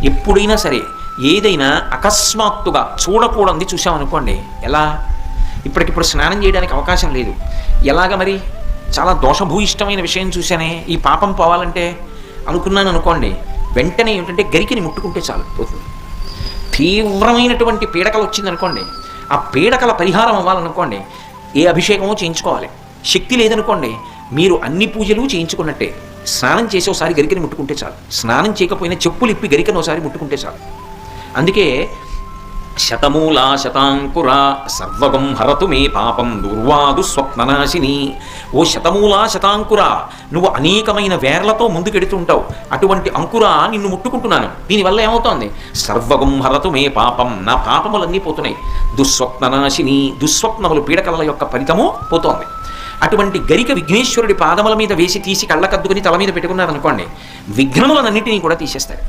ఎప్పుడైనా సరే ఏదైనా అకస్మాత్తుగా చూడకూడదు చూసామనుకోండి, ఎలా ఇప్పటికిప్పుడు స్నానం చేయడానికి అవకాశం లేదు, ఎలాగ మరి చాలా దోషభూయిష్టమైన విషయం చూశానే, ఈ పాపం పోవాలంటే అనుకున్నాను అనుకోండి, వెంటనే ఏమిటంటే గరికిని ముట్టుకుంటే చాలు పోతుంది. తీవ్రమైనటువంటి పీడకలు వచ్చిందనుకోండి, ఆ పీడకల పరిహారం అవ్వాలనుకోండి ఏ అభిషేకమో చేయించుకోవాలి. శక్తి లేదనుకోండి మీరు అన్ని పూజలు చేయించుకున్నట్టే. స్నానం చేసి ఒకసారి గరికని ముట్టుకుంటే చాలు, స్నానం చేయకపోయినా చెప్పులు ఇప్పి గరికను ఒకసారి ముట్టుకుంటే చాలు. అందుకే శతమూలా శతాంకురా సర్వగం హరతు మే పాపం దుర్వాదు స్వప్ననాశిని. ఓ శతమూలా శతాంకురా, నువ్వు అనేకమైన వేర్లతో ముందుకెడుతుంటావు, అటువంటి అంకురా నిన్ను ముట్టుకుంటున్నాను. దీనివల్ల ఏమవుతోంది? సర్వగం హరతు మే పాపం, నా పాపములన్నీ పోతున్నాయి. దుస్వప్ననాశిని, దుస్వప్నములు పీడకల యొక్క ఫలితము పోతోంది. అటువంటి గరిక విఘ్నేశ్వరుడి పాదముల మీద వేసి తీసి కళ్ళకద్దుకుని తల మీద పెట్టుకున్నారనుకోండి, విఘ్నములన్నింటినీ కూడా తీసేస్తాడు.